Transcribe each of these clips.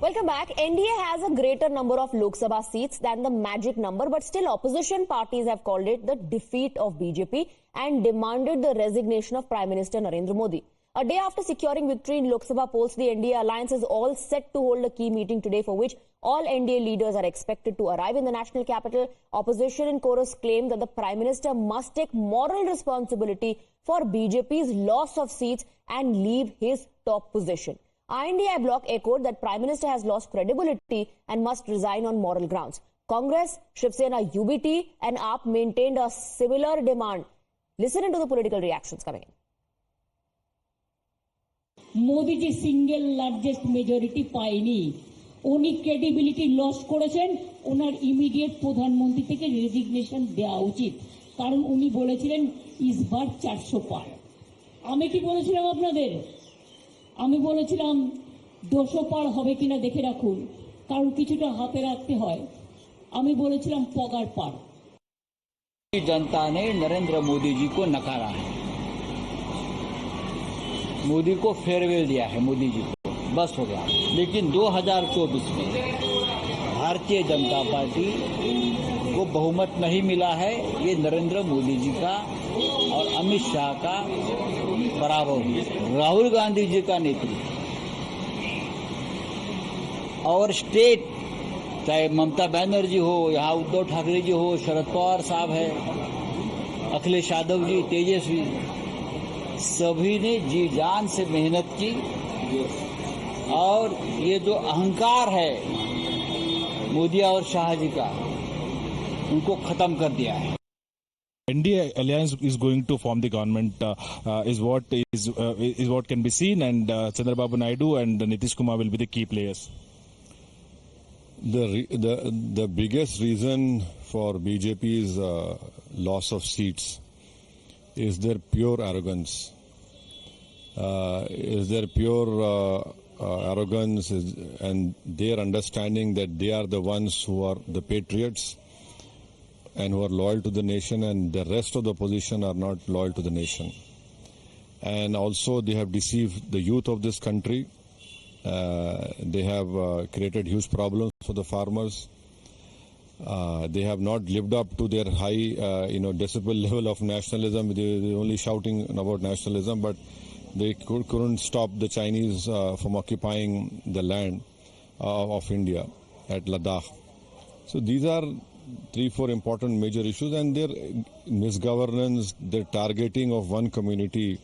Welcome back. NDA has a greater number of Lok Sabha seats than the magic number, but still opposition parties have called it the defeat of BJP and demanded the resignation of Prime Minister Narendra Modi. A day after securing victory in Lok Sabha polls, the NDA alliance is all set to hold a key meeting today for which all NDA leaders are expected to arrive in the national capital. Opposition in chorus claim that the Prime Minister must take moral responsibility for BJP's loss of seats and leave his top position. INDI bloc echoed that Prime Minister has lost credibility and must resign on moral grounds. Congress, Shiv Sena, UBT and AAP maintained a similar demand. Listen into the political reactions coming in. Modi ji single largest majority पायनी उनी credibility loss করেছেন ওনার immediate প্রধানমন্ত্রী থেকে resignation দেওয়া উচিত কারণ উনি বলেছিলেন ইসবার 400 পার আমি কি বলেছিলাম আপনাদের আমি বলেছিলাম 200 পার হবে কিনা দেখে রাখুন কারণ কিছুটা হাতে রাখতে হয় আমি বলেছিলাম পগার পার जनता ने नरेंद्र मोदी जी को नकारा है मोदी को फेयरवेल दिया है मोदी जी को बस हो गया लेकिन 2024 में भारतीय जनता पार्टी को बहुमत नहीं मिला है ये नरेंद्र मोदी जी का और अमित शाह का पराभव राहुल गांधी जी का नेतृत्व और स्टेट चाहे ममता बनर्जी हो यहाँ उद्धव ठाकरे जी हो शरद पवार साहब है अखिलेश यादव जी तेजस्वी सभी ने जी जान से मेहनत की और ये जो अहंकार है मोदी और शाह जी का उनको खत्म कर दिया है NDA alliance is going to form the government is what can be seen and Chandrababu Naidu and Nitish Kumar will be the key players. The biggest reason for BJP's loss of seats is their pure arrogance. Is their pure arrogance and their understanding that they are the ones who are the patriots and who are loyal to the nation, and the rest of the opposition are not loyal to the nation. And also they have deceived the youth of this country. They have created huge problems for the farmers. They have not lived up to their high, decibel level of nationalism. They're only shouting about nationalism, but they couldn't stop the Chinese from occupying the land of India at Ladakh. So these are 3-4 important major issues, and their misgovernance, their targeting of one community,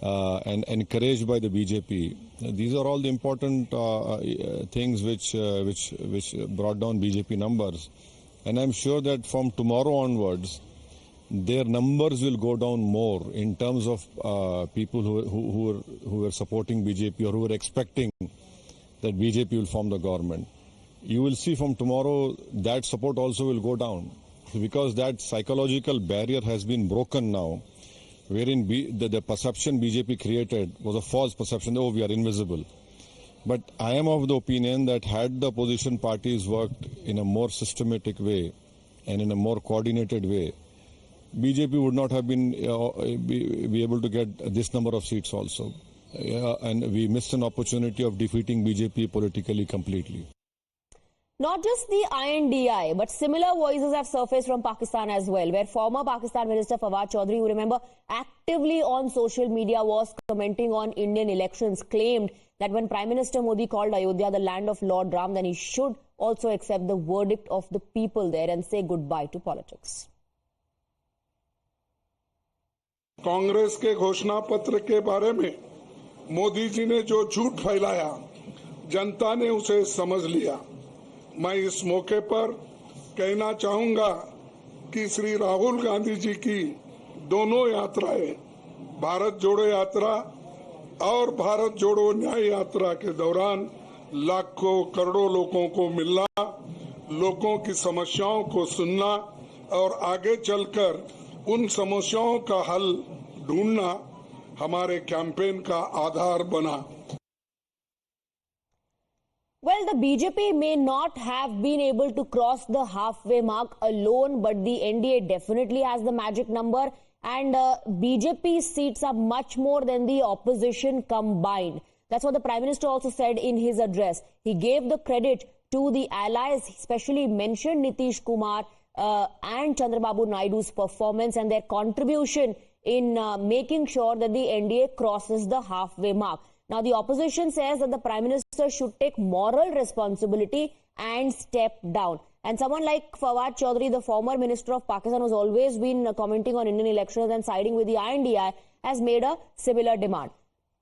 and encouraged by the BJP. These are all the important things which brought down BJP numbers, and I'm sure that from tomorrow onwards, their numbers will go down more in terms of people who were supporting BJP or who were expecting that BJP will form the government. You will see from tomorrow that support also will go down because that psychological barrier has been broken now, wherein the perception BJP created was a false perception, oh, we are invisible. But I am of the opinion that had the opposition parties worked in a more systematic way and in a more coordinated way, BJP would not have been be able to get this number of seats also. And we missed an opportunity of defeating BJP politically completely. Not just the INDI, but similar voices have surfaced from Pakistan as well, where former Pakistan Minister Fawad Chaudhry, who remember actively on social media was commenting on Indian elections, claimed that when Prime Minister Modi called Ayodhya the land of Lord Ram, then he should also accept the verdict of the people there and say goodbye to politics. Congress के घोषणा पत्र के बारे में मोदी जी ने जो झूठ फैलाया, जनता ने उसे समझ लिया। मैं इस मौके पर कहना चाहूंगा कि श्री राहुल गांधी जी की दोनों यात्राएं, भारत जोड़ो यात्रा और भारत जोड़ो न्याय यात्रा के दौरान लाखों करोड़ों लोगों को मिलना, लोगों की समस्याओं को सुनना और आगे चलकर उन समस्याओं का हल ढूंढना हमारे कैंपेन का आधार बना। Well, the BJP may not have been able to cross the halfway mark alone, but the NDA definitely has the magic number, and BJP's seats are much more than the opposition combined. That's what the Prime Minister also said in his address. He gave the credit to the allies, especially mentioned Nitish Kumar and Chandrababu Naidu's performance and their contribution in making sure that the NDA crosses the halfway mark. Now, the opposition says that the Prime Minister should take moral responsibility and step down. And someone like Fawad Chaudhry, the former Minister of Pakistan, who's always been commenting on Indian elections and siding with the INDI, has made a similar demand.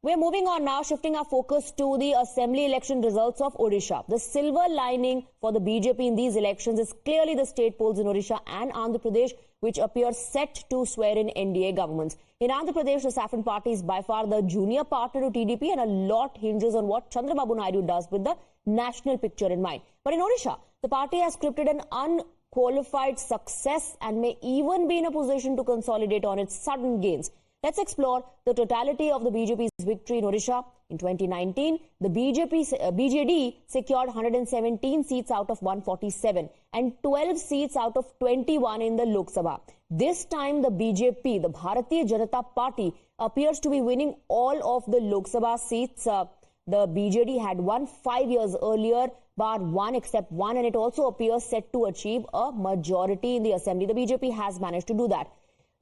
We're moving on now, shifting our focus to the assembly election results of Odisha. The silver lining for the BJP in these elections is clearly the state polls in Odisha and Andhra Pradesh, which appear set to swear in NDA governments. In Andhra Pradesh, the Saffron Party is by far the junior partner to TDP, and a lot hinges on what Chandrababu Naidu does with the national picture in mind. But in Odisha, the party has scripted an unqualified success and may even be in a position to consolidate on its sudden gains. Let's explore the totality of the BJP's victory in Odisha. In 2019, the BJD secured 117 seats out of 147 and 12 seats out of 21 in the Lok Sabha. This time, the BJP, the Bharatiya Janata Party, appears to be winning all of the Lok Sabha seats. The BJD had won 5 years earlier, bar one except one, and it also appears set to achieve a majority in the assembly. The BJP has managed to do that.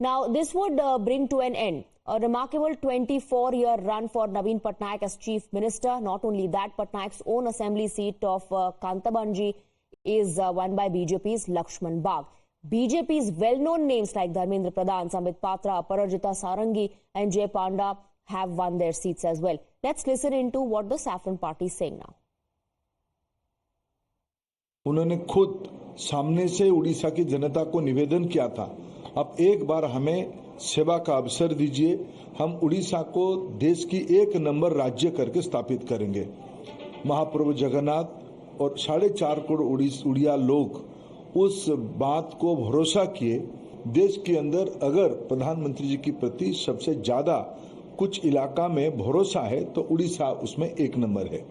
Now, this would bring to an end a remarkable 24-year run for Naveen Patnaik as Chief Minister. Not only that, Patnaik's own assembly seat of Kantabanji is won by BJP's Lakshman Bagh. BJP's well-known names like Dharmendra Pradhan, Sambit Patra, Aparajita Sarangi and Jay Panda have won their seats as well. Let's listen into what the Saffron Party is saying now. उन्होंने खुद सामने से उड़ीसा की जनता को निवेदन किया था, अब एक बार हमें सेवा का अवसर दीजिए, हम उड़ीसा को देश की एक नंबर राज्य करके स्थापित करेंगे। महाप्रभु जगन्नाथ और 4.5 करोड़ उड़िया लोग उस बात को भरोसा किए। देश के अंदर अगर प्रधानमंत्री जी की प्रति सबसे ज्यादा कुछ इलाका में भरोसा है तो उड़ीसा उसमें एक नंबर है।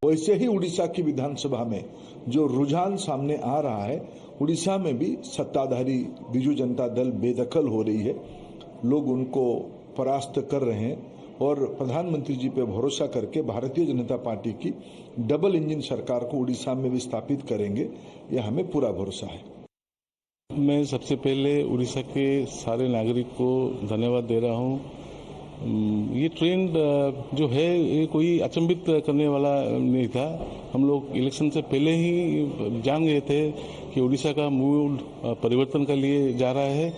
वैसे ही उड़ीसा की विधानसभा में जो रुझान सामने आ रहा है, उड़ीसा में भी सत्ताधारी बीजू जनता दल बेदखल हो रही है, लोग उनको परास्त कर रहे हैं और प्रधानमंत्री जी पे भरोसा करके भारतीय जनता पार्टी की डबल इंजन सरकार को उड़ीसा में भी स्थापित करेंगे, यह हमें पूरा भरोसा है। मैं सबसे पहले उड़ीसा के सारे नागरिक को धन्यवाद दे रहा हूं। ये ट्रेंड जो है ये कोई अचंभित करने वाला नहीं था। हम लोग इलेक्शन से पहले ही जान गए थे कि उड़ीसा का मूड परिवर्तन के लिए जा रहा है।